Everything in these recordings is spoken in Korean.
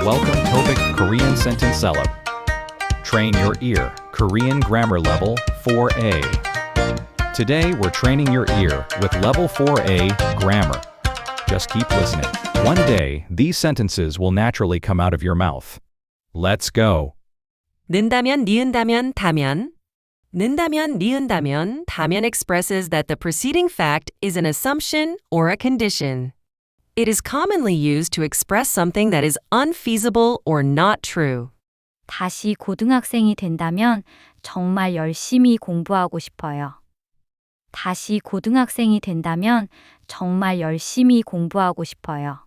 Welcome Topic Korean Sentence Celeb. Train your ear, Korean Grammar Level 4A. Today we're training your ear with Level 4A Grammar. Just keep listening. One day, these sentences will naturally come out of your mouth. Let's go. 는다면, 니은다면, 다면. 는다면, 니은다면, 다면 expresses that the preceding fact is an assumption or a condition. It is commonly used to express something that is unfeasible or not true. 다시 고등학생이 된다면 정말 열심히 공부하고 싶어요. 다시 고등학생이 된다면 정말 열심히 공부하고 싶어요.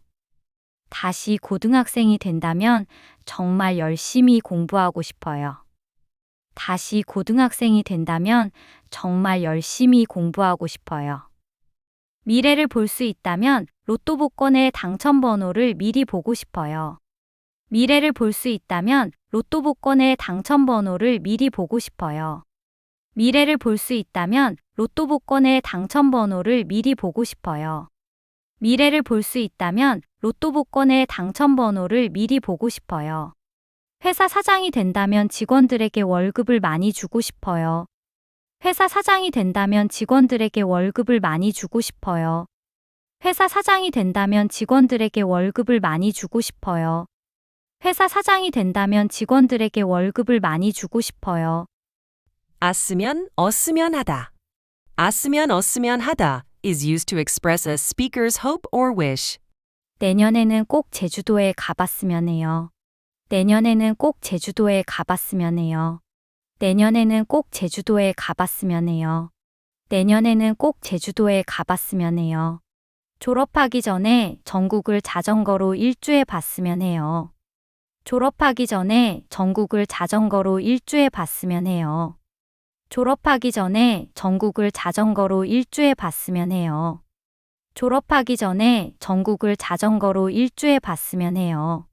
다시 고등학생이 된다면 정말 열심히 공부하고 싶어요. 다시 고등학생이 된다면 정말 열심히 공부하고 싶어요. 미래를 볼 수 있다면 로또 복권의 당첨번호를 미리 보고 싶어요. 미래를 볼 수 있다면 로또 복권의 당첨번호를 미리 보고 싶어요. 미래를 볼 수 있다면 로또 복권의 당첨번호를 미리 보고 싶어요. 미래를 볼 수 있다면 로또 복권의 당첨번호를 미리 보고 싶어요. 회사 사장이 된다면 직원들에게 월급을 많이 주고 싶어요. 회사 사장이 된다면 직원들에게 월급을 많이 주고 싶어요. 회사 사장이 된다면 직원들에게 월급을 많이 주고 싶어요. 회사 사장이 된다면 직원들에게 월급을 많이 주고 싶어요. 아쓰면, 어쓰면 하다. 아쓰면, 어쓰면 하다 is used to express a speaker's hope or wish. 내년에는 꼭 제주도에 가봤으면 해요. 내년에는 꼭 제주도에 가봤으면 해요. 내년에는 꼭 제주도에 가봤으면 해요. 내년에는 꼭 제주도에 가봤으면 해요. 졸업하기 전에 전국을 자전거로 일주해 봤으면 해요. 졸업하기 전에 전국을 자전거로 일주해 봤으면 해요. 졸업하기 전에 전국을 자전거로 일주해 봤으면 해요. 졸업하기 전에 전국을 자전거로 일주해 봤으면 해요.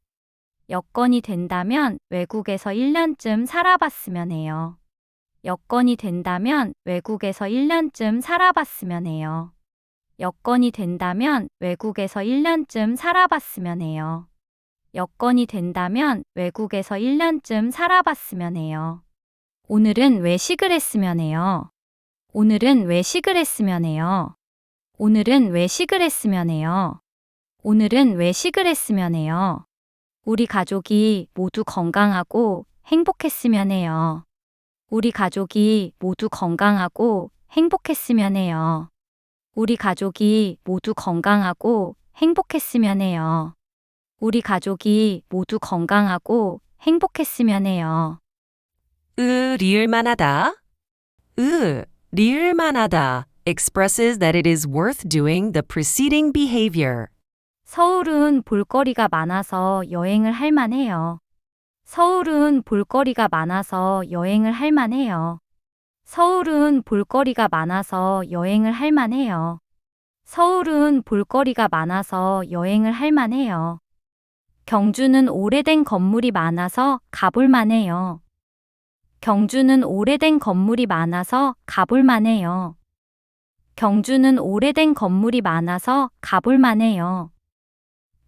여건이 된다면 외국에서 1년쯤 살아봤으면 해요. 여건이 된다면 외국에서 1년쯤 살아봤으면 해요. 여건이 된다면 외국에서 1년쯤 살아봤으면 해요. 여건이 된다면 외국에서 1년쯤 살아봤으면 해요. 오늘은 외식을 했으면 해요. 오늘은 외식을 했으면 해요. 오늘은 외식을 했으면 해요. 오늘은 외식을 했으면 해요. 우리 가족이 모두 건강하고 행복했으면 해요. 우리 가족이 모두 건강하고 행복했으면 해요. 우리 가족이 모두 건강하고 행복했으면 해요. 우리 가족이 모두 건강하고 행복했으면 해요. 리을만하다. 리을만하다 expresses that it is worth doing the preceding behavior. 서울은 볼거리가 많아서 여행을 할 만해요. 서울은 볼거리가 많아서 여행을 할 만해요. 서울은 볼거리가 많아서 여행을 할 만해요. 서울은 볼거리가 많아서 여행을 할 만해요. 경주는 오래된 건물이 많아서 가볼 만해요. 경주는 오래된 건물이 많아서 가볼 만해요. 경주는 오래된 건물이 많아서 가볼 만해요.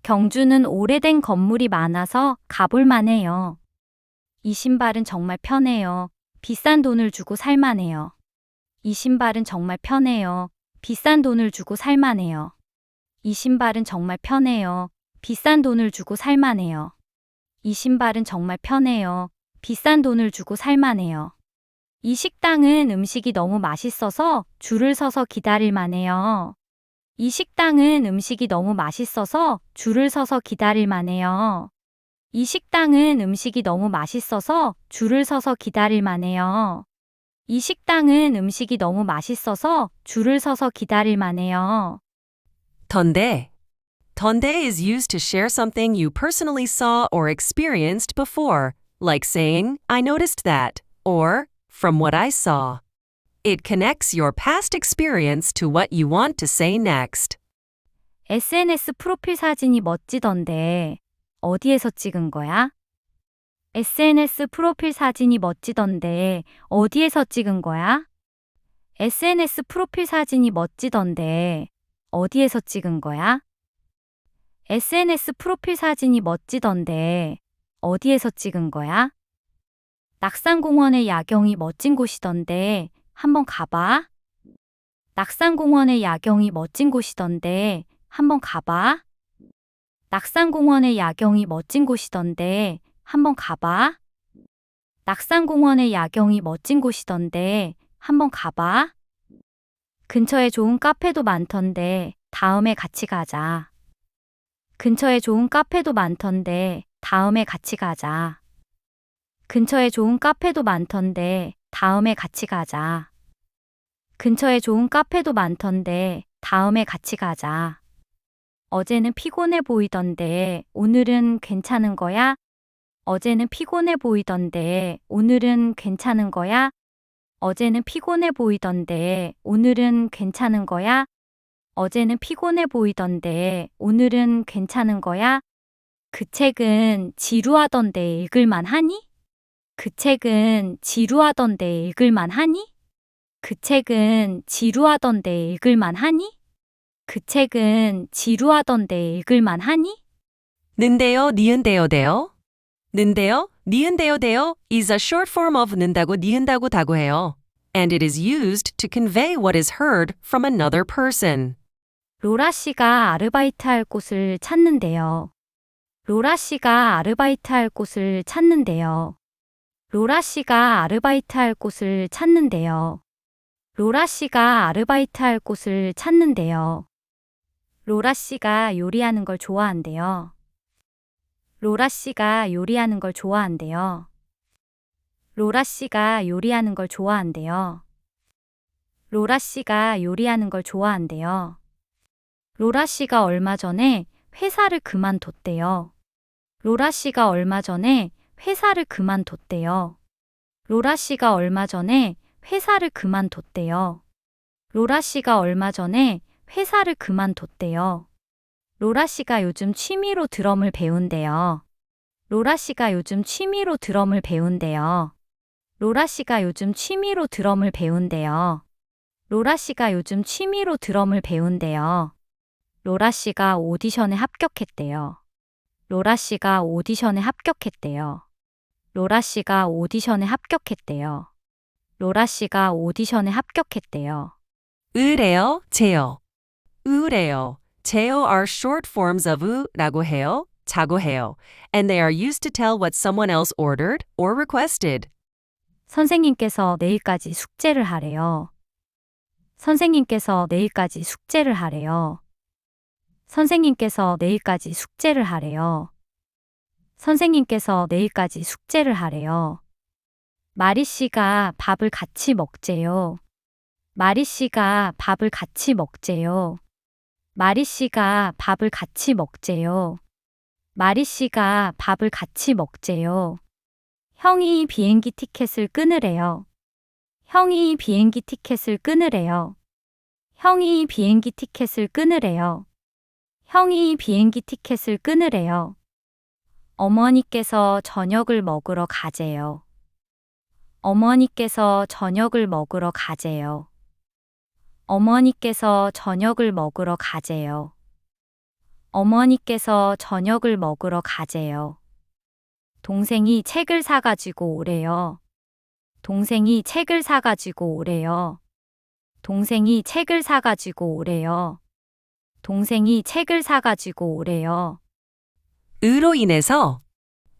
경주는 오래된 건물이 많아서 가볼 만해요. 이 신발은 정말 편해요. 비싼 돈을 주고 살 만해요. 이 신발은 정말 편해요. 비싼 돈을 주고 살 만해요. 이 신발은 정말 편해요. 비싼 돈을 주고 살 만해요. 이 신발은 정말 편해요. 비싼 돈을 주고 살 만해요. 이 식당은 음식이 너무 맛있어서 줄을 서서 기다릴 만해요. 이 식당은 음식이 너무 맛있어서 줄을 서서 기다릴 만해요. 이 식당은 음식이 너무 맛있어서 줄을 서서 기다릴 만해요. 이 식당은 음식이 너무 맛있어서 줄을 서서 기다릴 만해요. 던데. 던데 is used to share something you personally saw or experienced before, like saying, I noticed that, or from what I saw. It connects your past experience to what you want to say next. SNS 프로필 사진이 멋지던데 어디에서 찍은 거야? SNS 프로필 사진이 멋지던데 어디에서 찍은 거야? SNS 프로필 사진이 멋지던데 어디에서 찍은 거야? SNS 프로필 사진이 멋지던데 어디에서 찍은 거야? 낙산공원의 야경이 멋진 곳이던데 한번 가봐. 낙산공원의 야경이 멋진 곳이던데 한번 가봐. 낙산공원의 야경이 멋진 곳이던데 한번 가봐. 낙산공원의 야경이 멋진 곳이던데 한번 가봐. 근처에 좋은 카페도 많던데 다음에 같이 가자. 근처에 좋은 카페도 많던데 다음에 같이 가자. 근처에 좋은 카페도 많던데 다음에 같이 가자. 근처에 좋은 카페도 많던데 다음에 같이 가자. 어제는 피곤해 보이던데 오늘은 괜찮은 거야? 어제는 피곤해 보이던데 오늘은 괜찮은 거야? 어제는 피곤해 보이던데 오늘은 괜찮은 거야? 어제는 피곤해 보이던데 오늘은 괜찮은 거야? 그 책은 지루하던데 읽을만 하니? 그 책은 지루하던데 읽을만 하니? 그 책은 지루하던데 읽을만 하니? 그 책은 지루하던데 읽을만 하니? 는데요, 니은데요, 데요. 는데요, 니은데요, 데요 is a short form of 는다고, 니은다고, 다고해요. And it is used to convey what is heard from another person. 로라 씨가 아르바이트 할 곳을 찾는데요. 로라 씨가 아르바이트 할 곳을 찾는데요. 로라 씨가 아르바이트 할 곳을 찾는데요. 로라 씨가 아르바이트 할 곳을 찾는데요. 로라 씨가 요리하는 걸 좋아한대요. 로라 씨가 요리하는 걸 좋아한대요. 로라 씨가 요리하는 걸 좋아한대요. 로라 씨가 요리하는 걸 좋아한대요. 로라 씨가 얼마 전에 회사를 그만뒀대요. 로라 씨가 얼마 전에 회사를 그만뒀대요. 로라 씨가 얼마 전에 회사를 그만뒀대요. 로라 씨가 얼마 전에 회사를 그만뒀대요. 로라 씨가 요즘 취미로 드럼을 배운대요. 로라 씨가 요즘 취미로 드럼을 배운대요. 로라 씨가 요즘 취미로 드럼을 배운대요. 로라 씨가 요즘 취미로 드럼을 배운대요. 로라 씨가 오디션에 합격했대요. 로라 씨가 오디션에 합격했대요. 로라 씨가 오디션에 합격했대요. 로라 씨가 오디션에 합격했대요. 으래요, 제요. 으래요, 제요 are short forms of 으라고 해요, 자고 해요. And they are used to tell what someone else ordered or requested. 선생님께서 내일까지 숙제를 하래요. 선생님께서 내일까지 숙제를 하래요. 선생님께서 내일까지 숙제를 하래요. 선생님께서 내일까지 숙제를 하래요. 마리 씨가 밥을 같이 먹재요. 마리 씨가 밥을 같이 먹재요. 마리 씨가 밥을 같이 먹재요. 마리 씨가 밥을 같이 먹재요. 형이 비행기 티켓을 끊으래요. 형이 비행기 티켓을 끊으래요. 형이 비행기 티켓을 끊으래요. 형이 비행기 티켓을 끊으래요. 어머니께서 저녁을 먹으러 가재요. 어머니께서 저녁을 먹으러 가재요. 어머니께서 저녁을 먹으러 가재요. 어머니께서 저녁을 먹으러 가재요. 동생이 책을 사가지고 오래요. 동생이 책을 사가지고 오래요. 동생이 책을 사가지고 오래요. 동생이 책을 사가지고 오래요.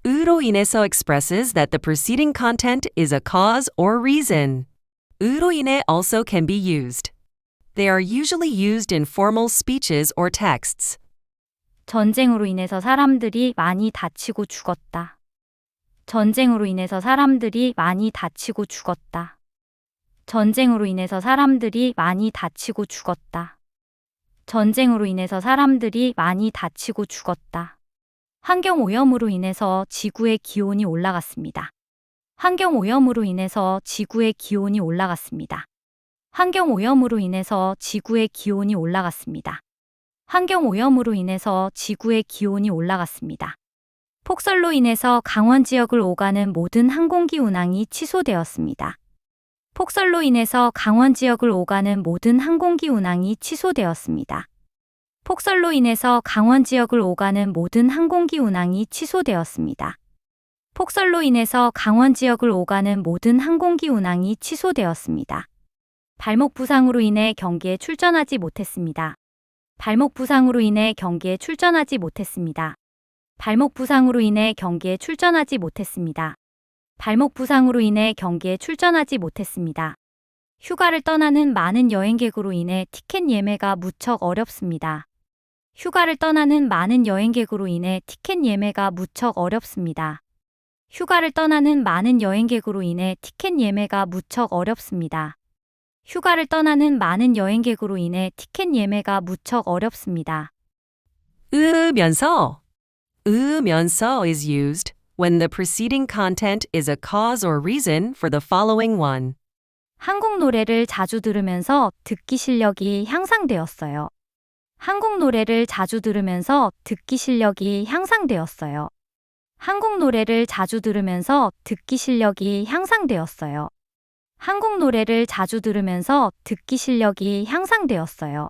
으로 인해서 expresses that the preceding content is a cause or reason. 으로 인해 also can be used. They are usually used in formal speeches or texts. 전쟁으로 인해서 사람들이 많이 다치고 죽었다. 전쟁으로 인해서 사람들이 많이 다치고 죽었다. 전쟁으로 인해서 사람들이 많이 다치고 죽었다. 전쟁으로 인해서 사람들이 많이 다치고 죽었다. 환경오염으로 인해서 지구의 기온이 올라갔습니다. 환경오염으로 인해서 지구의 기온이 올라갔습니다. 환경오염으로 인해서 지구의 기온이 올라갔습니다. 환경오염으로 인해서 지구의 기온이 올라갔습니다. 폭설로 인해서 강원 지역을 오가는 모든 항공기 운항이 취소되었습니다. 폭설로 인해서 강원 지역을 오가는 모든 항공기 운항이 취소되었습니다. 폭설로 인해서 강원 지역을 오가는 모든 항공기 운항이 취소되었습니다. 폭설로 인해서 강원 지역을 오가는 모든 항공기 운항이 취소되었습니다. 발목 부상으로 인해 경기에 출전하지 못했습니다. 발목 부상으로 인해 경기에 출전하지 못했습니다. 발목 부상으로 인해 경기에 출전하지 못했습니다. 발목 부상으로 인해 경기에 출전하지 못했습니다. 휴가를 떠나는 많은 여행객으로 인해 티켓 예매가 무척 어렵습니다. 휴가를 떠나는 많은 여행객으로 인해 티켓 예매가 무척 어렵습니다. 휴가를 떠나는 많은 여행객으로 인해 티켓 예매가 무척 어렵습니다. 휴가를 떠나는 많은 여행객으로 인해 티켓 예매가 무척 어렵습니다. 으면서 is used when the preceding content is a cause or reason for the following one. 한국 노래를 자주 들으면서 듣기 실력이 향상되었어요. 한국 노래를 자주 들으면서 듣기 실력이 향상되었어요. 한국 노래를 자주 들으면서 듣기 실력이 향상되었어요. 한국 노래를 자주 들으면서 듣기 실력이 향상되었어요.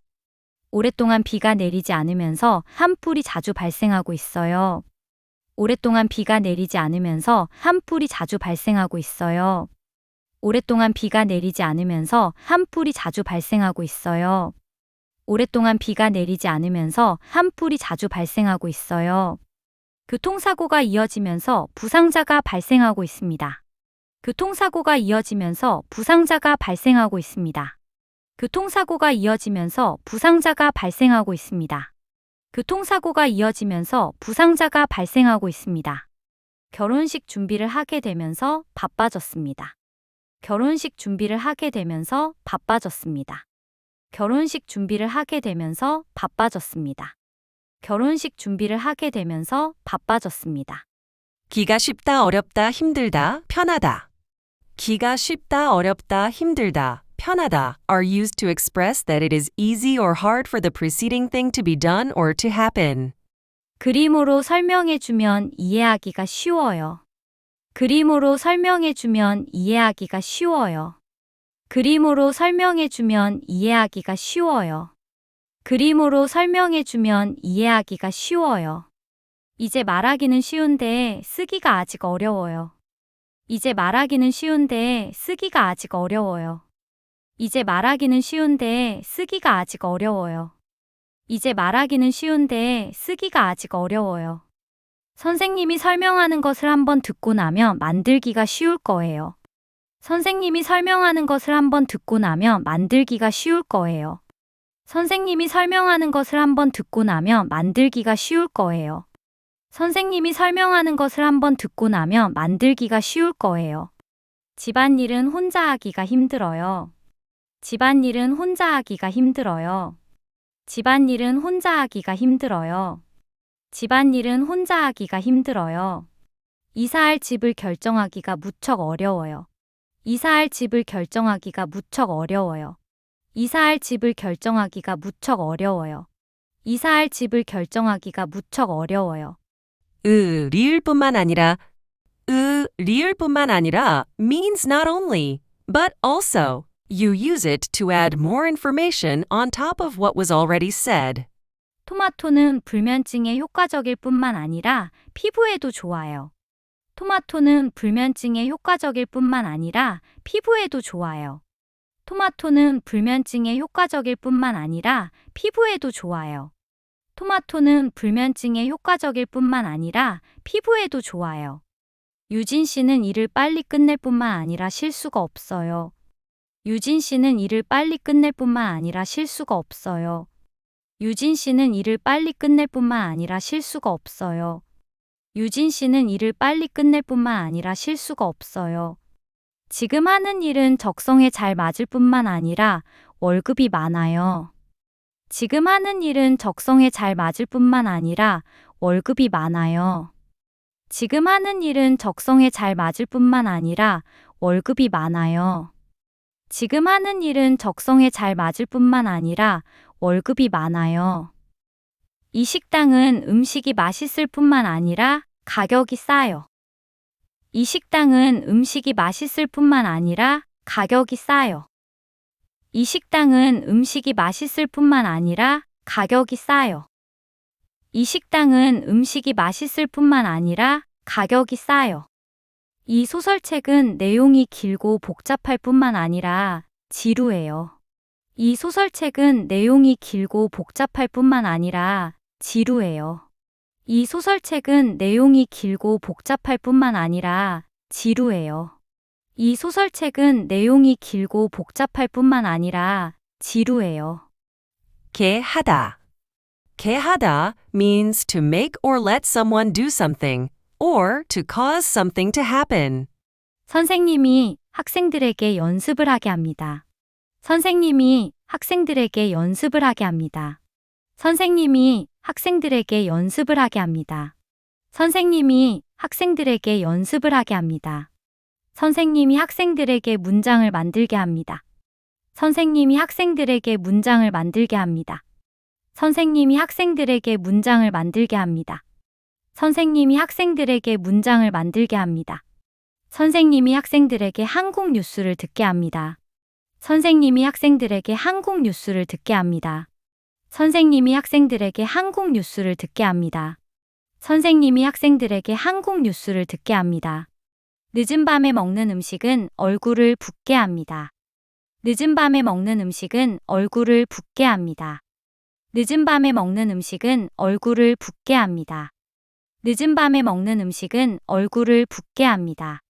오랫동안 비가 내리지 않으면서 산불이 자주 발생하고 있어요. 오랫동안 비가 내리지 않으면서 산불이 자주 발생하고 있어요. 오랫동안 비가 내리지 않으면서 산불이 자주 발생하고 있어요. 오랫동안 비가 내리지 않으면서 산불이 자주 발생하고 있어요. 교통사고가 이어지면서 부상자가 발생하고 있습니다. 교통사고가 이어지면서 부상자가 발생하고 있습니다. 교통사고가 이어지면서 부상자가 발생하고 있습니다. 교통사고가 이어지면서 부상자가 발생하고 있습니다. 결혼식 준비를 하게 되면서 바빠졌습니다. 결혼식 준비를 하게 되면서 바빠졌습니다. 결혼식 준비를 하게 되면서 바빠졌습니다. 결혼식 준비를 하게 되면서 바빠졌습니다. 기가 쉽다, 어렵다, 힘들다, 편하다. 기가 쉽다, 어렵다, 힘들다, 편하다 are used to express that it is easy or hard for the preceding thing to be done or to happen. 그림으로 설명해주면 이해하기가 쉬워요. 그림으로 설명해주면 이해하기가 쉬워요. 그림으로 설명해주면 이해하기가 쉬워요. 그림으로 설명해주면 이해하기가 쉬워요. 이제 말하기는 쉬운데 쓰기가 아직 어려워요. 이제 말하기는 쉬운데 쓰기가 아직 어려워요. 이제 말하기는 쉬운데 쓰기가 아직 어려워요. 이제 말하기는 쉬운데 쓰기가 아직 어려워요. 선생님이 설명하는 것을 한번 듣고 나면 만들기가 쉬울 거예요. 선생님이 설명하는 것을 한번 듣고 나면 만들기가 쉬울 거예요. 선생님이 설명하는 것을 한번 듣고 나면 만들기가 쉬울 거예요. 선생님이 설명하는 것을 한번 듣고 나면 만들기가 쉬울 거예요. 집안일은 혼자 하기가 힘들어요. 집안일은 혼자 하기가 힘들어요. 집안일은 혼자 하기가 힘들어요. 집안일은 혼자 하기가 힘들어요. 이사할 집을 결정하기가 무척 어려워요. 이사할 집을 결정하기가 무척 어려워요. 이사할 집을 결정하기가 무척 어려워요. 이사할 집을 결정하기가 무척 어려워요. 리을뿐만 아니라 means not only, but also. You use it to add more information on top of what was already said. 토마토는 불면증에 효과적일 뿐만 아니라 피부에도 좋아요. 토마토는 불면증에 효과적일 뿐만 아니라 피부에도 좋아요. 토마토는 불면증에 효과적일 뿐만 아니라 피부에도 좋아요. 토마토는 불면증에 효과적일 뿐만 아니라 피부에도 좋아요. 유진 씨는 일을 빨리 끝낼 뿐만 아니라 실수가 없어요. 유진 씨는 일을 빨리 끝낼 뿐만 아니라 실수가 없어요. 유진 씨는 일을 빨리 끝낼 뿐만 아니라 실수가 없어요. 유진 씨는 일을 빨리 끝낼 뿐만 아니라 실수가 없어요. 지금 하는 일은 적성에 잘 맞을 뿐만 아니라 월급이 많아요. 지금 하는 일은 적성에 잘 맞을 뿐만 아니라 월급이 많아요. 지금 하는 일은 적성에 잘 맞을 뿐만 아니라 월급이 많아요. 지금 하는 일은 적성에 잘 맞을 뿐만 아니라 월급이 많아요. 이 식당은 음식이 맛있을 뿐만 아니라 가격이 싸요. 이 식당은 음식이 맛있을 뿐만 아니라 가격이 싸요. 이 식당은 음식이 맛있을 뿐만 아니라 가격이 싸요. 이 식당은 음식이 맛있을 뿐만 아니라 가격이 싸요. 이 소설책은 내용이 길고 복잡할 뿐만 아니라 지루해요. 이 소설책은 내용이 길고 복잡할 뿐만 아니라 지루해요. 이 소설책은 내용이 길고 복잡할 뿐만 아니라 지루해요. 이 소설책은 내용이 길고 복잡할 뿐만 아니라 지루해요. 개하다. 개하다 means to make or let someone do something or to cause something to happen. 선생님이 학생들에게 연습을 하게 합니다. 선생님이 학생들에게 연습을 하게 합니다. 선생님이 학생들에게 연습을 하게 합니다. 선생님이 학생들에게 연습을 하게 합니다. 선생님이 학생들에게 문장을 만들게 합니다. 선생님이 학생들에게 문장을 만들게 합니다. 선생님이 학생들에게 문장을 만들게 합니다. 선생님이 학생들에게 문장을 만들게 합니다. 선생님이 학생들에게 한국 뉴스를 듣게 합니다. 선생님이 학생들에게 한국 뉴스를 듣게 합니다. 선생님이 학생들에게 한국 뉴스를 듣게 합니다. 선생님이 학생들에게 한국 뉴스를 듣게 합니다. 늦은 밤에 먹는 음식은 얼굴을 붓게 합니다. 늦은 밤에 먹는 음식은 얼굴을 붓게 합니다. 늦은 밤에 먹는 음식은 얼굴을 붓게 합니다. 늦은 밤에 먹는 음식은 얼굴을 붓게 합니다.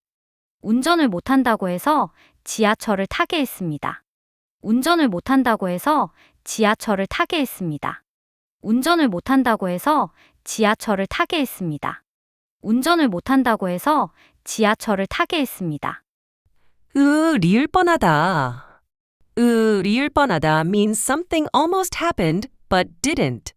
운전을 못한다고 해서 지하철을 타게 했습니다. 운전을 못한다고 해서 지하철을 타게 했습니다. 운전을 못한다고 해서 지하철을 타게 했습니다. 운전을 못한다고 해서 지하철을 타게 했습니다. 리을 뻔하다. 리을 뻔하다 means something almost happened but didn't.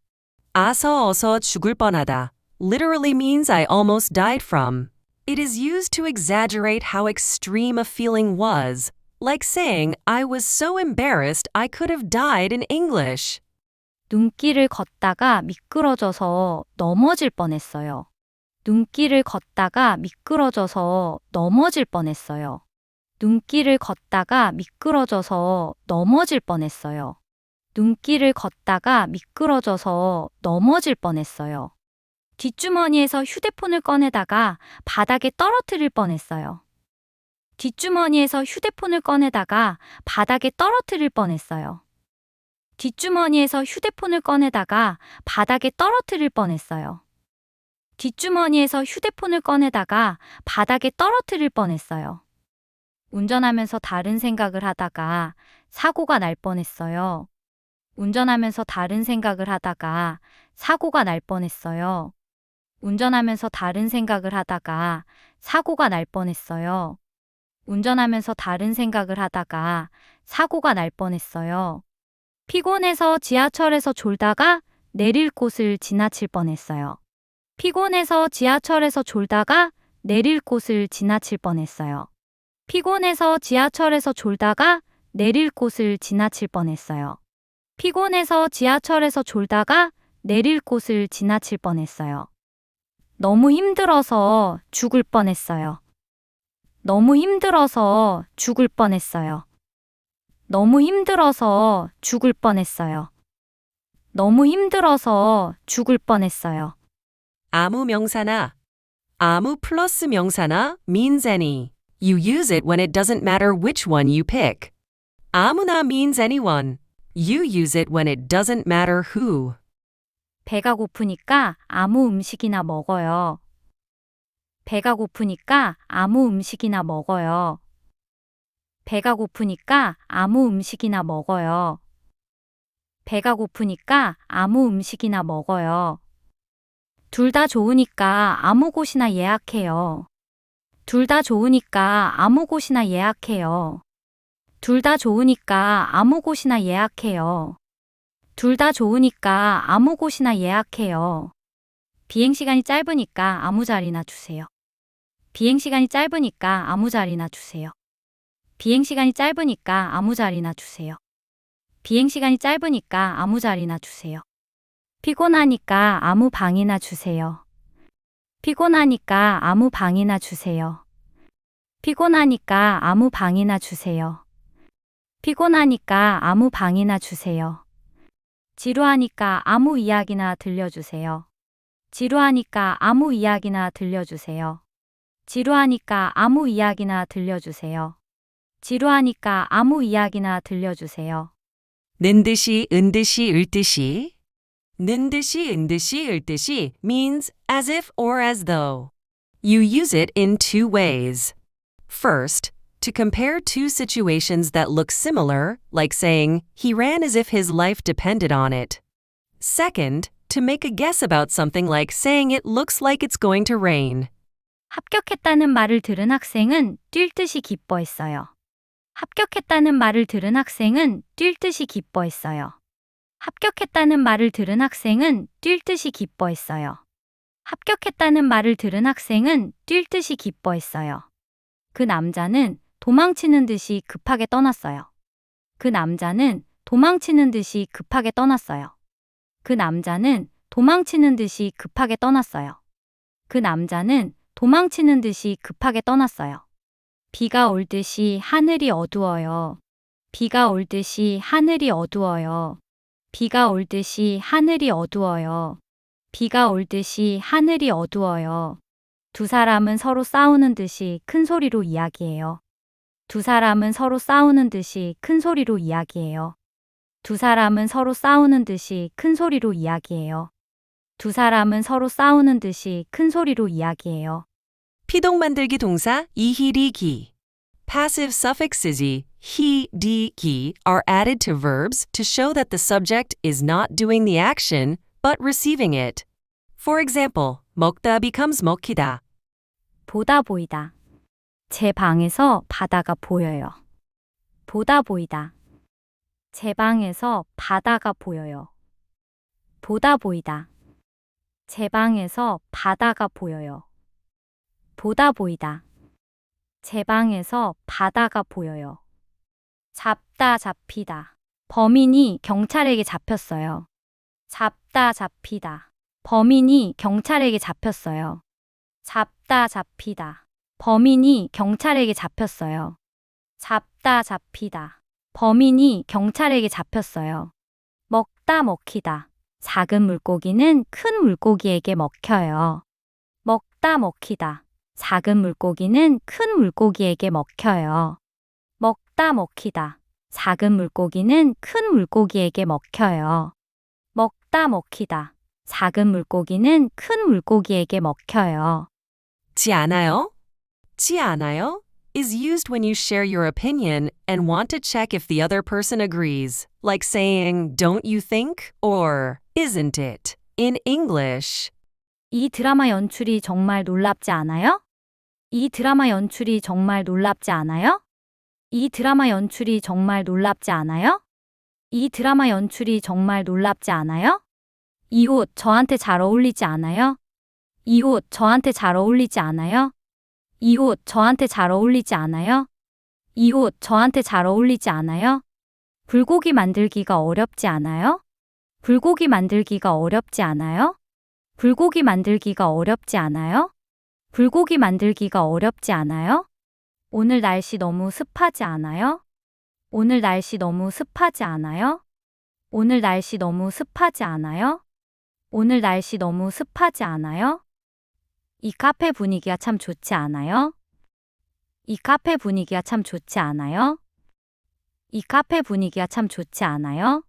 어서 죽을 뻔하다 literally means I almost died from. It is used to exaggerate how extreme a feeling was, like saying I was so embarrassed I could have died in English. 눈길을 걷다가 미끄러져서 넘어질 뻔했어요. 눈길을 걷다가 미끄러져서 넘어질 뻔했어요. 눈길을 걷다가 미끄러져서 넘어질 뻔했어요. 눈길을 걷다가 미끄러져서 넘어질 뻔했어요. 뒷주머니에서 휴대폰을 꺼내다가 바닥에 떨어뜨릴 뻔했어요. 뒷주머니에서 휴대폰을 꺼내다가 바닥에 떨어뜨릴 뻔했어요. 뒷주머니에서 휴대폰을 꺼내다가 바닥에 떨어뜨릴 뻔했어요. 뒷주머니에서 휴대폰을 꺼내다가 바닥에 떨어뜨릴 뻔했어요. 운전하면서 다른 생각을 하다가 사고가 날 뻔했어요. 운전하면서 다른 생각을 하다가 사고가 날 뻔했어요. 운전하면서 다른 생각을 하다가 사고가 날 뻔했어요. 운전하면서 다른 생각을 하다가 사고가 날 뻔했어요. 피곤해서 지하철에서 졸다가 내릴 곳을 지나칠 뻔했어요. 피곤해서 지하철에서 졸다가 내릴 곳을 지나칠 뻔했어요. 피곤해서 지하철에서 졸다가 내릴 곳을 지나칠 뻔했어요. 피곤해서 지하철에서 졸다가 내릴 곳을 지나칠 뻔했어요. 너무 힘들어서 죽을 뻔했어요. 너무 힘들어서 죽을 뻔했어요. 너무 힘들어서 죽을 뻔했어요. 너무 힘들어서 죽을 뻔했어요. 아무 명사나 아무 플러스 명사나 means any. You use it when it doesn't matter which one you pick. 아무나 means anyone. You use it when it doesn't matter who. 배가 고프니까 아무 음식이나 먹어요. 배가 고프니까 아무 음식이나 먹어요. 배가 고프니까 아무 음식이나 먹어요. 배가 고프니까 아무 음식이나 먹어요. 둘 다 좋으니까 아무 곳이나 예약해요. 둘 다 좋으니까 아무 곳이나 예약해요. 둘 다 좋으니까 아무 곳이나 예약해요. 둘 다 좋으니까 아무 곳이나 예약해요. 비행시간이 짧으니까 아무 자리나 주세요. 비행시간이 짧으니까 아무 자리나 주세요. 비행시간이 짧으니까 아무 자리나 주세요. 비행시간이 짧으니까 아무 자리나 주세요. 피곤하니까 아무 방이나 주세요. 피곤하니까 아무 방이나 주세요. 피곤하니까 아무 방이나 주세요. 피곤하니까 아무 방이나 주세요. 지루하니까 아무 이야기나 들려주세요. 지루하니까 아무 이야기나 들려주세요. 지루하니까 아무 이야기나 들려주세요. 지루하니까 아무 이야기나 들려주세요. 는 듯이, 은 듯이, 을 듯이. 는 듯이, 은 듯이, 을 듯이 means as if or as though. You use it in two ways. First, to compare two situations that look similar, like saying, he ran as if his life depended on it. Second, to make a guess about something like saying it looks like it's going to rain. 합격했다는 말을 들은 학생은 뛸 듯이 기뻐했어요. 합격했다는 말을 들은 학생은 뛸 듯이 기뻐했어요. 합격했다는 말을 들은 학생은 뛸 듯이 기뻐했어요. 합격했다는 말을 들은 학생은 뛸 듯이 기뻐했어요. 그 남자는 도망치는 듯이 급하게 떠났어요. 그 남자는 도망치는 듯이 급하게 떠났어요. 그 남자는 도망치는 듯이 급하게 떠났어요. 그 남자는 도망치는 듯이 급하게 떠났어요. 비가 올 듯이 하늘이 어두워요. 비가 올 듯이 하늘이 어두워요. 비가 올 듯이 하늘이 어두워요. 비가 올 듯이 하늘이 어두워요. 두 사람은 서로 싸우는 듯이 큰 소리로 이야기해요. 두 사람은 서로 싸우는 듯이 큰 소리로 이야기해요. 두 사람은 서로 싸우는 듯이 큰 소리로 이야기해요. 두 사람은 서로 싸우는 듯이 큰 소리로 이야기해요. 피동 만들기 동사 이히리기. Passive suffixes he, di, gi are added to verbs to show that the subject is not doing the action but receiving it. For example, 먹다 becomes 먹히다. 보다 보이다. 제 방에서 바다가 보여요. 보다 보이다. 제 방에서 바다가 보여요. 보다 보이다. 제 방에서 바다가 보여요. 보다 보이다. 제 방에서 바다가 보여요. 잡다 잡히다. 범인이 경찰에게 잡혔어요. 잡다 잡히다. 범인이 경찰에게 잡혔어요. 잡다 잡히다. 범인이 경찰에게 잡혔어요. 잡다 잡히다. 범인이 경찰에게 잡혔어요. 먹다 먹히다. 작은 물고기는 큰 물고기에게 먹혀요. 먹다 먹히다. 작은 물고기는 큰 물고기에게 먹혀요. 먹다 먹히다. 작은 물고기는 큰 물고기에게 먹혀요. 먹다 먹히다. 작은 물고기는 큰 물고기에게 먹혀요. 지 않아요? 지 않아요 is used when you share your opinion and want to check if the other person agrees, like saying, don't you think? Or, isn't it? In English. 이 드라마 연출이 정말 놀랍지 않아요? 이 드라마 연출이 정말 놀랍지 않아요? 이 드라마 연출이 정말 놀랍지 않아요? 이 드라마 연출이 정말 놀랍지 않아요? 이 옷 저한테 잘 어울리지 않아요? 이 옷 저한테 잘 어울리지 않아요? 이 옷 저한테 잘 어울리지 않아요? 이 옷 저한테 잘 어울리지 않아요? 불고기 만들기가 어렵지 않아요? 불고기 만들기가 어렵지 않아요? 불고기 만들기가 어렵지 않아요? 불고기 만들기가 어렵지 않아요? 오늘 날씨 너무 습하지 않아요? 오늘 날씨 너무 습하지 않아요? 오늘 날씨 너무 습하지 않아요? 오늘 날씨 너무 습하지 않아요? 이 카페 분위기가 참 좋지 않아요? 이 카페 분위기가 참 좋지 않아요? 이 카페 분위기가 참 좋지 않아요?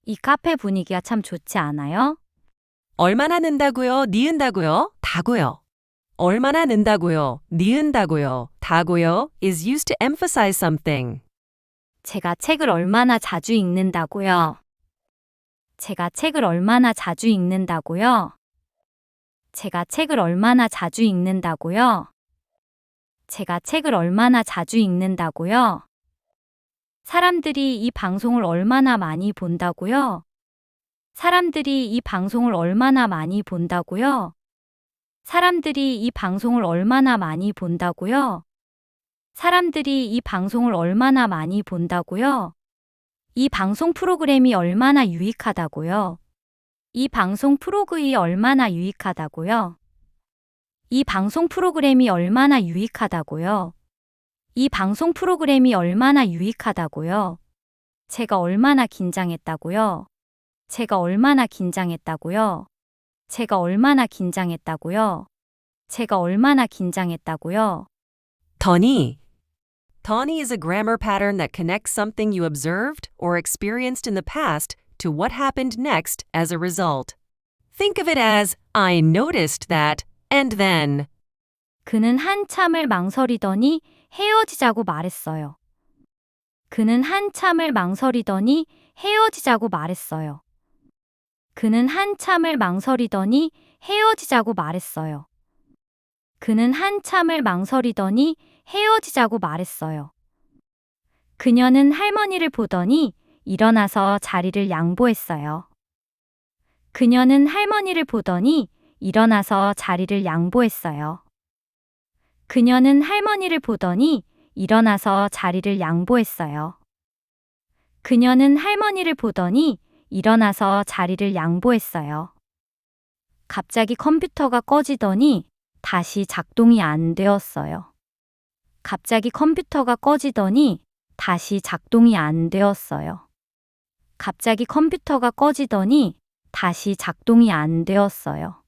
이 카페 분위기가 참 좋지 않아요? 얼마나 는다고요? 니은다고요? 다고요. 얼마나 는다고요? 니은다고요? 다고요 is used to emphasize something. 제가 책을 얼마나 자주 읽는다고요? 제가 책을 얼마나 자주 읽는다고요? 제가 책을 얼마나 자주 읽는다고요? 제가 책을 얼마나 자주 읽는다고요? 사람들이 이 방송을 얼마나 많이 본다고요? 사람들이 이 방송을 얼마나 많이 본다고요? 사람들이 이 방송을 얼마나 많이 본다고요? 사람들이 이 방송을 얼마나 많이 본다고요? 이 방송 프로그램이 얼마나 유익하다고요? 이 방송 프로그램이 얼마나 유익하다고요? 이 방송 프로그램이 얼마나 유익하다고요? 이 방송 프로그램이 얼마나 유익하다고요? 제가 얼마나 긴장했다고요? 제가 얼마나 긴장했다고요? 제가 얼마나 긴장했다고요? 제가 얼마나 긴장했다고요? 더니. 더니 is a grammar pattern that connects something you observed or experienced in the past to what happened next as a result. Think of it as I noticed that and then. 그는 한참을 망설이더니 헤어지자고 말했어요. 그는 한참을 망설이더니 헤어지자고 말했어요. 그는 한참을 망설이더니 헤어지자고 말했어요. 그는 한참을 망설이더니 헤어지자고 말했어요. 그녀는 할머니를 보더니 일어나서 자리를 양보했어요. 그녀는 할머니를 보더니 일어나서 자리를 양보했어요. 그녀는 할머니를 보더니 일어나서 자리를 양보했어요. 그녀는 할머니를 보더니 일어나서 자리를 양보했어요. 갑자기 컴퓨터가 꺼지더니 다시 작동이 안 되었어요. 갑자기 컴퓨터가 꺼지더니 다시 작동이 안 되었어요. 갑자기 컴퓨터가 꺼지더니 다시 작동이 안 되었어요.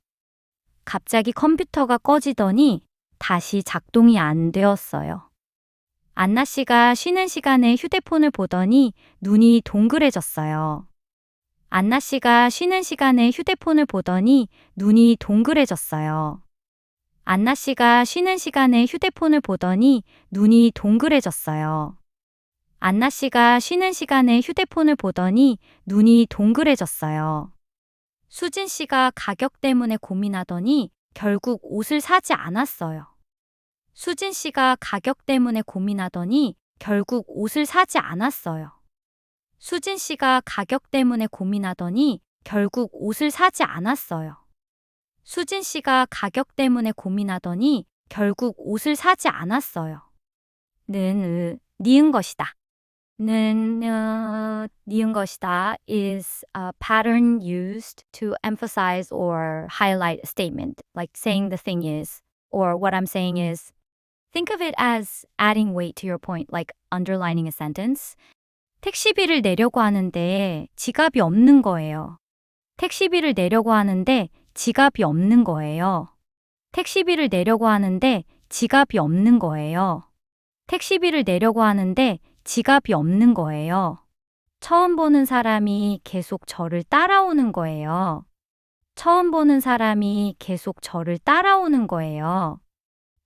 갑자기 컴퓨터가 꺼지더니 다시 작동이 안 되었어요. 안나 씨가 쉬는 시간에 휴대폰을 보더니 눈이 동그래졌어요. 안나 씨가 쉬는 시간에 휴대폰을 보더니 눈이 동그래졌어요. 안나 씨가 쉬는 시간에 휴대폰을 보더니 눈이 동그래졌어요. 안나 씨가 쉬는 시간에 휴대폰을 보더니 눈이 동그래졌어요. 수진 씨가 가격 때문에 고민하더니 결국 옷을 사지 않았어요. 수진 씨가 가격 때문에 고민하더니 결국 옷을 사지 않았어요. 수진 씨가 가격 때문에 고민하더니 결국 옷을 사지 않았어요. 수진 씨가 가격 때문에 고민하더니 결국 옷을 사지 않았어요. 니은 것이다. 니은 것이다 is a pattern used to emphasize or highlight a statement, like saying the thing is, or what I'm saying is. Think of it as adding weight to your point, like underlining a sentence. 택시비를 내려고 하는데 지갑이 없는 거예요. 택시비를 내려고 하는데 지갑이 없는 거예요. 택시비를 내려고 하는데 지갑이 없는 거예요. 택시비를 내려고 하는데 지갑이 없는 거예요. 처음 보는 사람이 계속 저를 따라오는 거예요. 처음 보는 사람이 계속 저를 따라오는 거예요.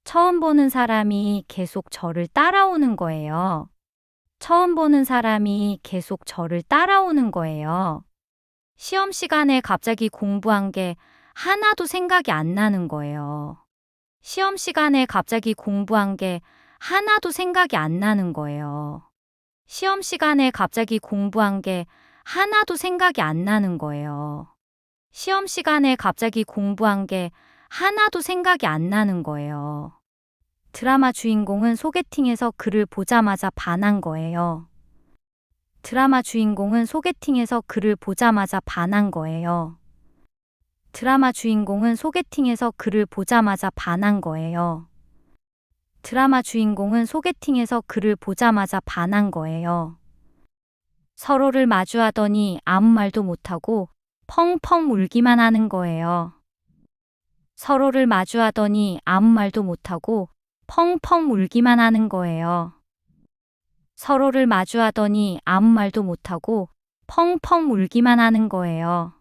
처음 보는 사람이 계속 저를 따라오는 거예요. 처음 보는 사람이 계속 저를 따라오는 거예요. 시험 시간에 갑자기 공부한 게 하나도 생각이 안 나는 거예요. 시험 시간에 갑자기 공부한 게 하나도 생각이 안 나는 거예요. 시험 시간에 갑자기 공부한 게 하나도 생각이 안 나는 거예요. 시험 시간에 갑자기 공부한 게 하나도 생각이 안 나는 거예요. 드라마 주인공은 소개팅에서 그를 보자마자 반한 거예요. 드라마 주인공은 소개팅에서 그를 보자마자 반한 거예요. 드라마 주인공은 소개팅에서 그를 보자마자 반한 거예요. 드라마 주인공은 소개팅에서 그를 보자마자 반한 거예요. 서로를 마주하더니 아무 말도 못하고 펑펑 울기만 하는 거예요. 서로를 마주하더니 아무 말도 못하고 펑펑 울기만 하는 거예요. 서로를 마주하더니 아무 말도 못하고 펑펑 울기만 하는 거예요.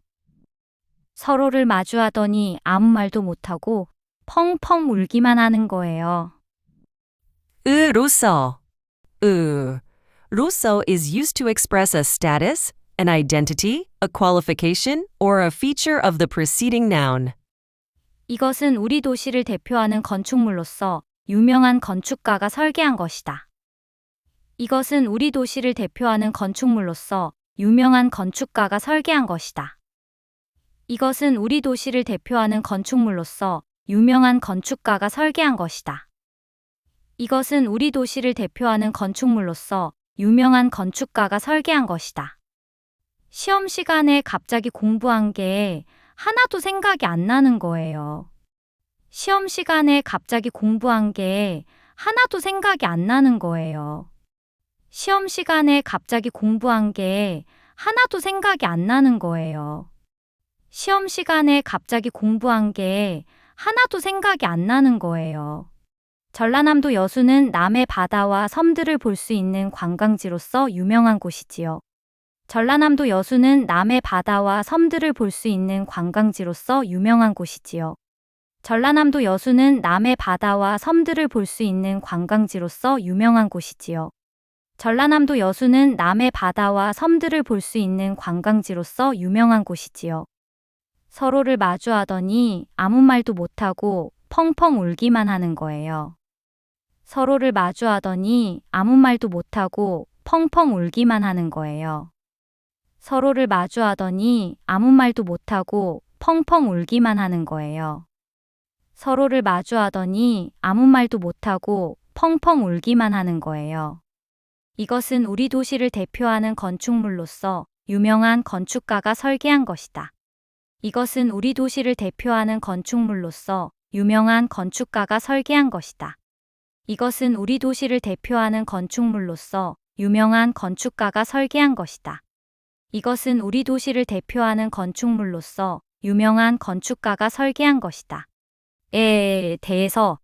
서로를 마주하더니 아무 말도 못하고 펑펑 울기만 하는 거예요. 로서. 로서 is used to express a status, an identity, a qualification, or a feature of the preceding noun. 이것은 우리 도시를 대표하는 건축물로서 유명한 건축가가 설계한 것이다. 이것은 우리 도시를 대표하는 건축물로서 유명한 건축가가 설계한 것이다. 이것은 우리 도시를 대표하는 건축물로서 유명한 건축가가 설계한 것이다. 이것은 우리 도시를 대표하는 건축물로서 유명한 건축가가 설계한 것이다. 시험 시간에 갑자기 공부한 게 하나도 생각이 안 나는 거예요. 시험 시간에 갑자기 공부한 게 하나도 생각이 안 나는 거예요. 시험 시간에 갑자기 공부한 게 하나도 생각이 안 나는 거예요. 시험 시간에 갑자기 공부한 게 하나도 생각이 안 나는 거예요. 전라남도 여수는 남해 바다와 섬들을 볼 수 있는 관광지로서 유명한 곳이지요. 전라남도 여수는 남해 바다와 섬들을 볼 수 있는 관광지로서 유명한 곳이지요. 전라남도 여수는 남해 바다와 섬들을 볼 수 있는 관광지로서 유명한 곳이지요. 전라남도 여수는 남해 바다와 섬들을 볼 수 있는 관광지로서 유명한 곳이지요. 서로를 마주하더니 아무 말도 못하고 펑펑 울기만 하는 거예요. 서로를 마주하더니 아무 말도 못하고 펑펑 울기만 하는 거예요. 서로를 마주하더니 아무 말도 못하고 펑펑 울기만 하는 거예요. 서로를 마주하더니 아무 말도 못하고 펑펑 울기만 하는 거예요. 이것은 우리 도시를 대표하는 건축물로서 유명한 건축가가 설계한 것이다. 이것은 우리 도시를 대표하는 건축물로서 유명한 건축가가 설계한 것이다. 이것은 우리 도시를 대표하는 건축물로서 유명한 건축가가 설계한 것이다. 이것은 우리 도시를 대표하는 건축물로서 유명한 건축가가 설계한 것이다. 에 대해서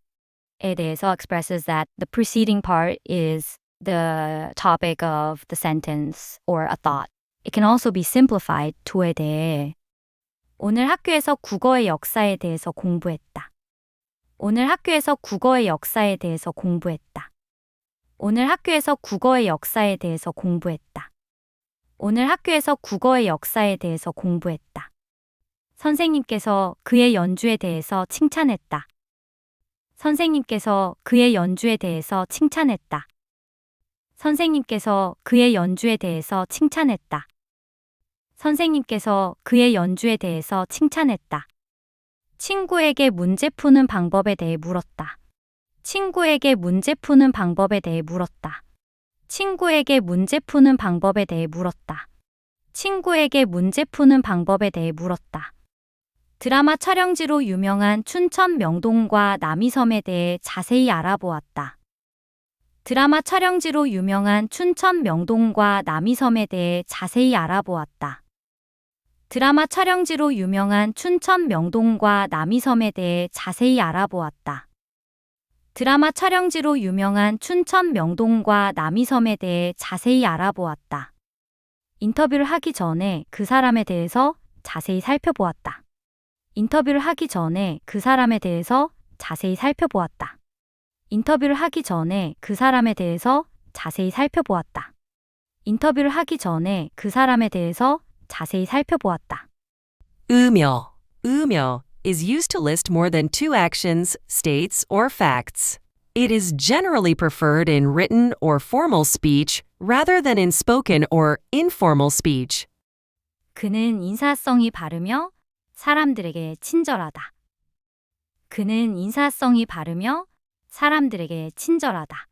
expresses that the preceding part is the topic of the sentence or a thought. It can also be simplified to에 대해. 오늘 학교에서 국어의 역사에 대해서 공부했다. 오늘 학교에서 국어의 역사에 대해서 공부했다. 오늘 학교에서 국어의 역사에 대해서 공부했다. 오늘 학교에서 국어의 역사에 대해서 공부했다. 선생님께서 그의 연주에 대해서 칭찬했다. 선생님께서 그의 연주에 대해서 칭찬했다. 선생님께서 그의 연주에 대해서 칭찬했다. 선생님께서 그의 연주에 대해서 칭찬했다. 친구에게 문제 푸는 방법에 대해 물었다. 친구에게 문제 푸는 방법에 대해 물었다. 친구에게 문제 푸는 방법에 대해 물었다. 친구에게 문제 푸는 방법에 대해 물었다. 드라마 촬영지로 유명한 춘천 명동과 남이섬에 대해 자세히 알아보았다. 드라마 촬영지로 유명한 춘천 명동과 남이섬에 대해 자세히 알아보았다. 드라마 촬영지로 유명한 춘천 명동과 남이섬에 대해 자세히 알아보았다. 드라마 촬영지로 유명한 춘천 명동과 남이섬에 대해 자세히 알아보았다. 인터뷰를 하기 전에 그 사람에 대해서 자세히 살펴보았다. 인터뷰를 하기 전에 그 사람에 대해서 자세히 살펴보았다. 인터뷰를 하기 전에 그 사람에 대해서 자세히 살펴보았다. 인터뷰를 하기 전에 그 사람에 대해서 자세히 살펴보았다. 으며 is used to list more than two actions, states, or facts. It is generally preferred in written or formal speech rather than in spoken or informal speech. 그는 인사성이 바르며 사람들에게 친절하다. 그는 인사성이 바르며 사람들에게 친절하다.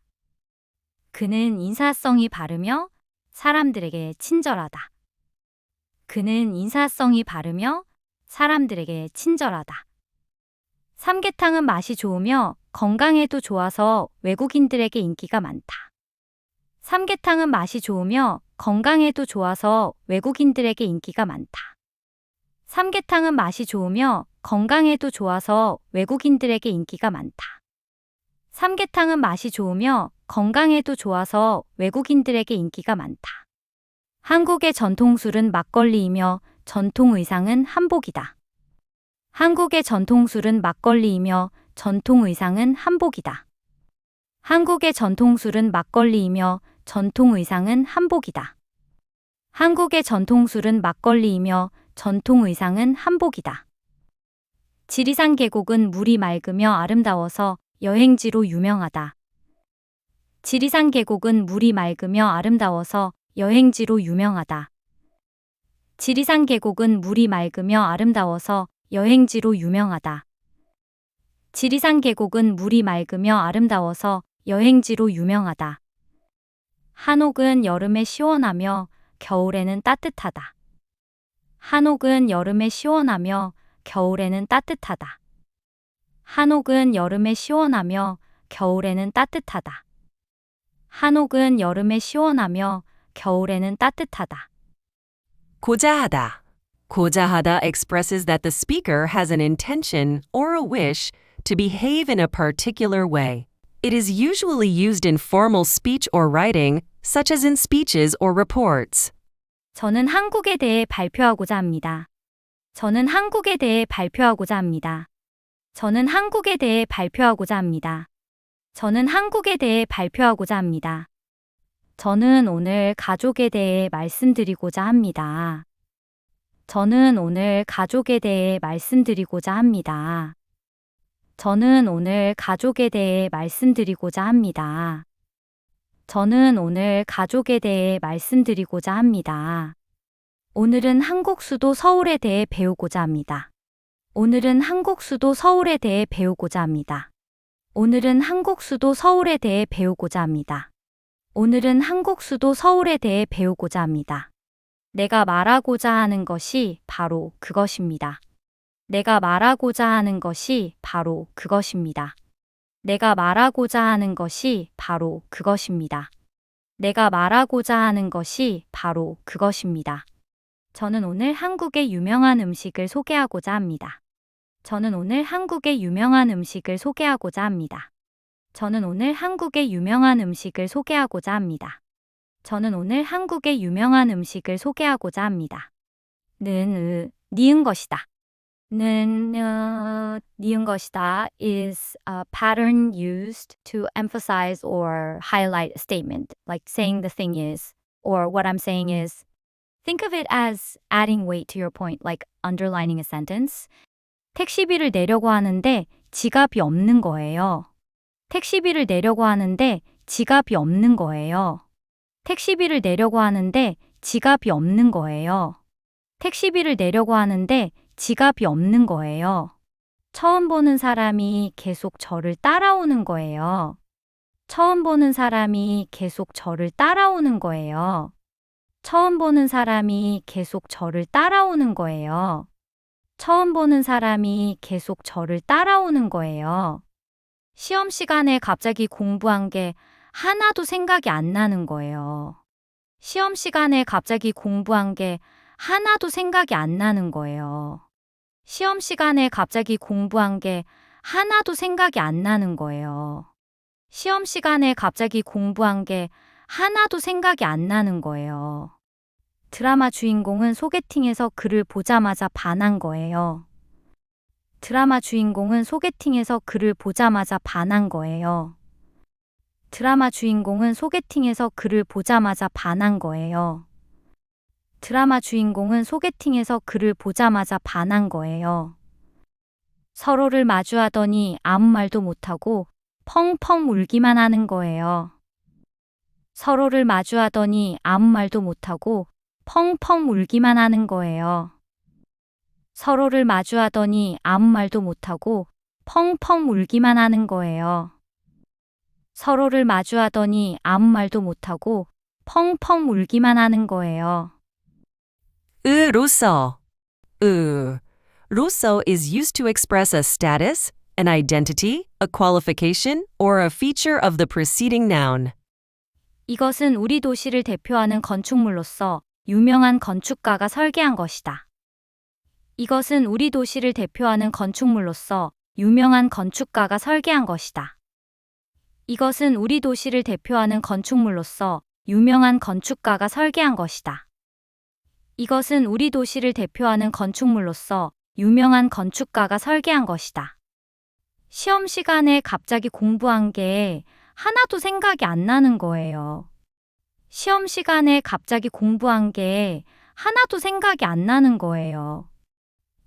그는 인사성이 바르며 사람들에게 친절하다. 그는 인사성이 바르며 사람들에게 친절하다. 삼계탕은 맛이 좋으며 건강에도 좋아서 외국인들에게 인기가 많다. 삼계탕은 맛이 좋으며 건강에도 좋아서 외국인들에게 인기가 많다. 삼계탕은 맛이 좋으며 건강에도 좋아서 외국인들에게 인기가 많다. 삼계탕은 맛이 좋으며 건강에도 좋아서 외국인들에게 인기가 많다. 한국의 전통술은 막걸리이며 전통 의상은 한복이다. 한국의 전통술은 막걸리이며 전통 의상은 한복이다. 한국의 전통술은 막걸리이며 전통 의상은 한복이다. 한국의 전통술은 막걸리이며 전통 의상은 한복이다. 지리산 계곡은 물이 맑으며 아름다워서 여행지로 유명하다. 지리산 계곡은 물이 맑으며 아름다워서 여행지로 유명하다. 지리산 계곡은 물이 맑으며 아름다워서 여행지로 유명하다. 지리산 계곡은 물이 맑으며 아름다워서 여행지로 유명하다. 한옥은 여름에 시원하며 겨울에는 따뜻하다. 한옥은 여름에 시원하며 겨울에는 따뜻하다. 한옥은 여름에 시원하며 겨울에는 따뜻하다. 한옥은 여름에 시원하며 겨울에는 따뜻하다. 고자하다. 고자하다 expresses that the speaker has an intention or a wish to behave in a particular way. It is usually used in formal speech or writing, such as in speeches or reports. 저는 한국에 대해 발표하고자 합니다. 저는 한국에 대해 발표하고자 합니다. 저는 한국에 대해 발표하고자 합니다. 저는 한국에 대해 발표하고자 합니다. 저는 오늘 가족에 대해 말씀드리고자 합니다. 저는 오늘 가족에 대해 말씀드리고자 합니다. 저는 오늘 가족에 대해 말씀드리고자 합니다. 저는 오늘 가족에 대해 말씀드리고자 합니다. 오늘은 한국 수도 서울에 대해 배우고자 합니다. 오늘은 한국 수도 서울에 대해 배우고자 합니다. 오늘은 한국 수도 서울에 대해 배우고자 합니다. 오늘은 한국 수도 서울에 대해 배우고자 합니다. 내가 말하고자 하는 것이 바로 그것입니다. 내가 말하고자 하는 것이 바로 그것입니다. 내가 말하고자 하는 것이 바로 그것입니다. 내가 말하고자 하는 것이 바로 그것입니다. 저는 오늘 한국의 유명한 음식을 소개하고자 합니다. 저는 오늘 한국의 유명한 음식을 소개하고자 합니다. 저는 오늘 한국의 유명한 음식을 소개하고자 합니다. 저는 오늘 한국의 유명한 음식을 소개하고자 합니다. 니은 것이다. 니은 것이다 is a pattern used to emphasize or highlight a statement, like saying the thing is, or what I'm saying is. Think of it as adding weight to your point, like underlining a sentence. 택시비를 내려고 하는데 지갑이 없는 거예요. 택시비를 내려고 하는데 지갑이 없는 거예요. 택시비를 내려고 하는데 지갑이 없는 거예요. 택시비를 내려고 하는데 지갑이 없는 거예요. 처음 보는 사람이 계속 저를 따라오는 거예요. 처음 보는 사람이 계속 저를 따라오는 거예요. 처음 보는 사람이 계속 저를 따라오는 거예요. 처음 보는 사람이 계속 저를 따라오는 거예요. 시험 시간에 갑자기 공부한 게 하나도 생각이 안 나는 거예요. 시험 시간에 갑자기 공부한 게 하나도 생각이 안 나는 거예요. 시험 시간에 갑자기 공부한 게 하나도 생각이 안 나는 거예요. 시험 시간에 갑자기 공부한 게 하나도 생각이 안 나는 거예요. 드라마 주인공은 소개팅에서 그를 보자마자 반한 거예요. 드라마 주인공은 소개팅에서 그를 보자마자 반한 거예요. 드라마 주인공은 소개팅에서 그를 보자마자 반한 거예요. 드라마 주인공은 소개팅에서 그를 보자마자 반한 거예요. 서로를 마주하더니 아무 말도 못하고 펑펑 울기만 하는 거예요. 서로를 마주하더니 아무 말도 못하고 펑펑 울기만 하는 거예요. 서로를 마주하더니 아무 말도 못하고 펑펑 울기만 하는 거예요. 서로를 마주하더니 아무 말도 못하고 펑펑 울기만 하는 거예요. 로서. 로서 is used to express a status, an identity, a qualification, or a feature of the preceding noun. 이것은 우리 도시를 대표하는 건축물로서 유명한 건축가가 설계한 것이다. 이것은 우리 도시를 대표하는 건축물로서 유명한 건축가가 설계한 것이다. 이것은 우리 도시를 대표하는 건축물로서 유명한 건축가가 설계한 것이다. 이것은 우리 도시를 대표하는 건축물로서 유명한 건축가가 설계한 것이다. 시험 시간에 갑자기 공부한 게 하나도 생각이 안 나는 거예요. 시험 시간에 갑자기 공부한 게 하나도 생각이 안 나는 거예요.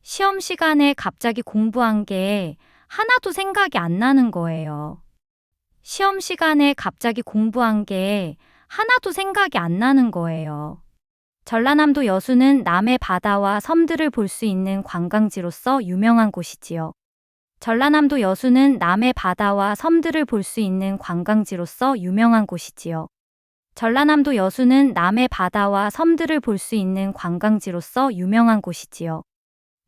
시험 시간에 갑자기 공부한 게 하나도 생각이 안 나는 거예요. 시험 시간에 갑자기 공부한 게 하나도 생각이 안 나는 거예요. 전라남도 여수는 남해 바다와 섬들을 볼 수 있는 관광지로서 유명한 곳이지요. 전라남도 여수는 남해 바다와 섬들을 볼 수 있는 관광지로서 유명한 곳이지요. 전라남도 여수는 남해 바다와 섬들을 볼 수 있는 관광지로서 유명한 곳이지요.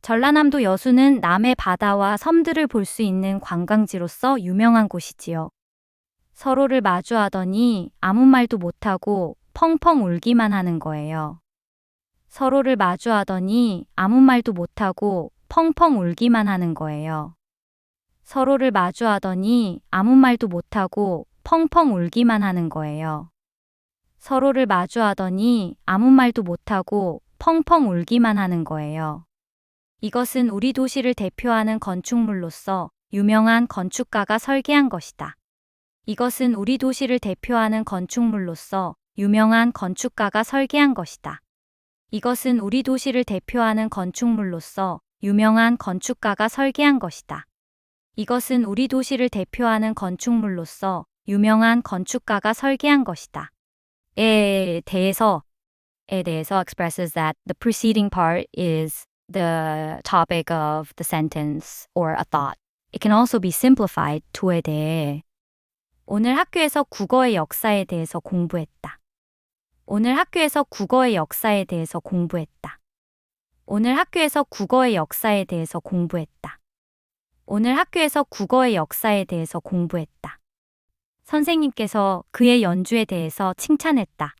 전라남도 여수는 남해 바다와 섬들을 볼 수 있는 관광지로서 유명한 곳이지요. 서로를 마주하더니 아무 말도 못하고 펑펑 울기만 하는 거예요. 서로를 마주하더니 아무 말도 못하고 펑펑 울기만 하는 거예요. 서로를 마주하더니 아무 말도 못하고 펑펑 울기만 하는 거예요. 서로를 마주하더니 아무 말도 못하고 펑펑 울기만 하는 거예요. 이것은 우리 도시를 대표하는 건축물로서 유명한 건축가가 설계한 것이다. 이것은 우리 도시를 대표하는 건축물로서 유명한 건축가가 설계한 것이다. 이것은 우리 도시를 대표하는 건축물로서 유명한 건축가가 설계한 것이다. 이것은 우리 도시를 대표하는 건축물로서 유명한 건축가가 설계한 것이다. 에 대해서 expresses that the preceding part is the topic of the sentence or a thought. It can also be simplified to에 대해. 오늘 학교에서 국어의 역사에 대해서 공부했다. 오늘 학교에서 국어의 역사에 대해서 공부했다. 오늘 학교에서 국어의 역사에 대해서 공부했다. 오늘 학교에서 국어의 역사에 대해서 공부했다. 선생님께서 그의 연주에 대해서 칭찬했다.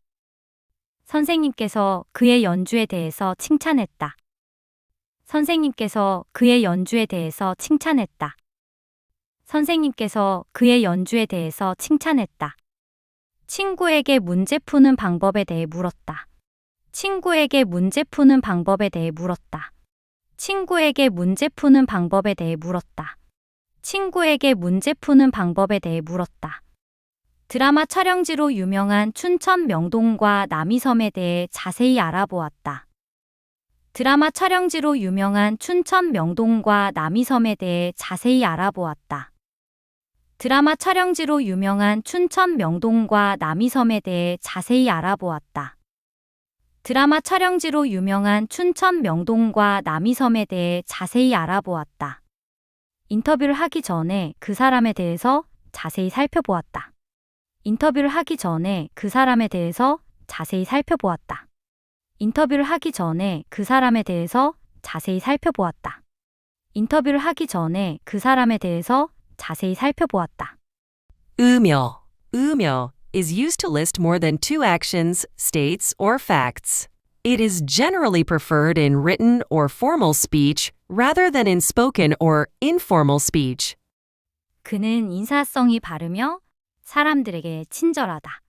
선생님께서 그의 연주에 대해서 칭찬했다. 선생님께서 그의 연주에 대해서 칭찬했다. 선생님께서 그의 연주에 대해서 칭찬했다. 친구에게 문제 푸는 방법에 대해 물었다. 친구에게 문제 푸는 방법에 대해 물었다. 친구에게 문제 푸는 방법에 대해 물었다. 친구에게 문제 푸는 방법에 대해 물었다. 드라마 촬영지로 유명한 춘천 명동과 남이섬에 대해 자세히 알아보았다. 드라마 촬영지로 유명한 춘천 명동과 남이섬에 대해 자세히 알아보았다. 드라마 촬영지로 유명한 춘천 명동과 남이섬에 대해 자세히 알아보았다. 드라마 촬영지로 유명한 춘천 명동과 남이섬에 대해 자세히 알아보았다. 인터뷰를 하기 전에 그 사람에 대해서 자세히 살펴보았다. 인터뷰를 하기 전에 그 사람에 대해서 자세히 살펴보았다. 인터뷰를 하기 전에 그 사람에 대해서 자세히 살펴보았다. 인터뷰를 하기 전에 그 사람에 대해서 자세히 살펴보았다. 으며 is used to list more than two actions, states, or facts. It is generally preferred in written or formal speech rather than in spoken or informal speech. 그는 인사성이 바르며 사람들에게 친절하다.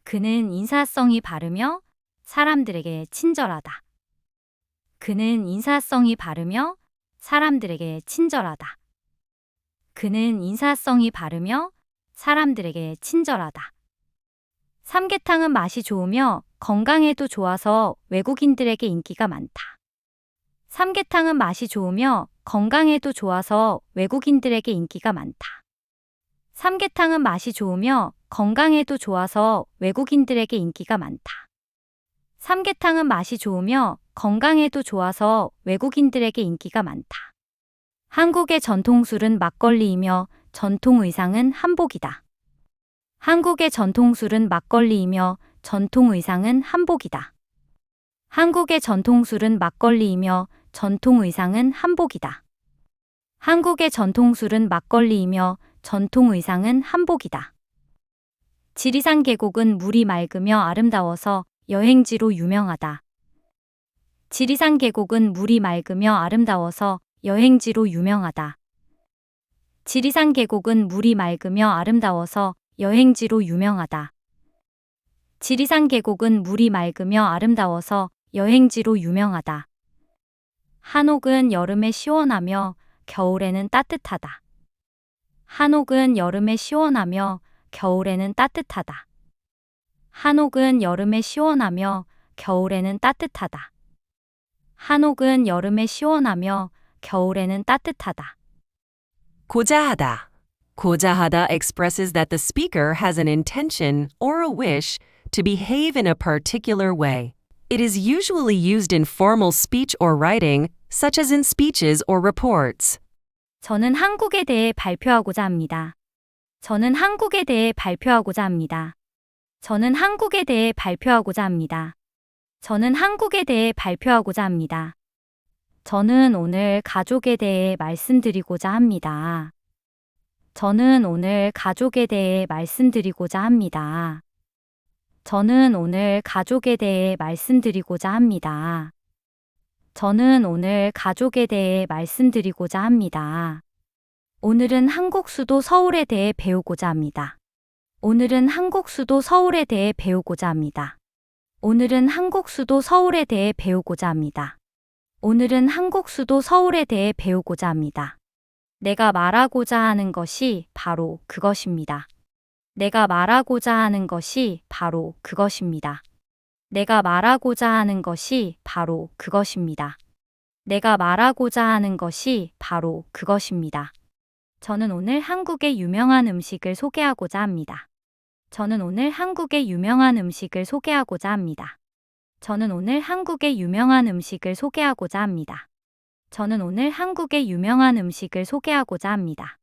그는 인사성이 바르며 사람들에게 친절하다. 그는 인사성이 바르며 사람들에게 친절하다. 그는 인사성이 바르며 사람들에게 친절하다. 삼계탕은 맛이 좋으며 건강에도 좋아서 외국인들에게 인기가 많다. 삼계탕은 맛이 좋으며 건강에도 좋아서 외국인들에게 인기가 많다. 삼계탕은 맛이 좋으며 건강에도 좋아서 외국인들에게 인기가 많다. 삼계탕은 맛이 좋으며 건강에도 좋아서 외국인들에게 인기가 많다. 한국의 전통술은 막걸리이며 전통 의상은 한복이다. 한국의 전통술은 막걸리이며 전통 의상은 한복이다. 한국의 전통술은 막걸리이며 전통 의상은 한복이다. 한국의 전통술은 막걸리이며 전통 의상은 한복이다. 지리산 계곡은 물이 맑으며 아름다워서 여행지로 유명하다. 지리산 계곡은 물이 맑으며 아름다워서 여행지로 유명하다. 지리산 계곡은 물이 맑으며 아름다워서 여행지로 유명하다. 지리산 계곡은 물이 맑으며 아름다워서 여행지로 유명하다. 한옥은 여름에 시원하며 겨울에는 따뜻하다. 한옥은 여름에 시원하며 겨울에는 따뜻하다. 한옥은 여름에 시원하며 겨울에는 따뜻하다. 한옥은 여름에 시원하며 겨울에는 따뜻하다. 고자하다. 고자하다 expresses that the speaker has an intention or a wish to behave in a particular way. It is usually used in formal speech or writing, such as in speeches or reports. 저는 한국에 대해 발표하고자 합니다. 저는 한국에 대해 발표하고자 합니다. 저는 한국에 대해 발표하고자 합니다. 저는 한국에 대해 발표하고자 합니다. 저는 오늘 가족에 대해 말씀드리고자 합니다. 저는 오늘 가족에 대해 말씀드리고자 합니다. 저는 오늘 가족에 대해 말씀드리고자 합니다. 저는 오늘 가족에 대해 말씀드리고자 합니다. 오늘은 한국 수도 서울에 대해 배우고자 합니다. 오늘은 한국 수도 서울에 대해 배우고자 합니다. 오늘은 한국 수도 서울에 대해 배우고자 합니다. 오늘은 한국 수도 서울에 대해 배우고자 합니다. 내가 말하고자 하는 것이 바로 그것입니다. 내가 말하고자 하는 것이 바로 그것입니다. 내가 말하고자 하는 것이 바로 그것입니다. 내가 말하고자 하는 것이 바로 그것입니다. 저는 오늘 한국의 유명한 음식을 소개하고자 합니다. 저는 오늘 한국의 유명한 음식을 소개하고자 합니다. 저는 오늘 한국의 유명한 음식을 소개하고자 합니다. 저는 오늘 한국의 유명한 음식을 소개하고자 합니다.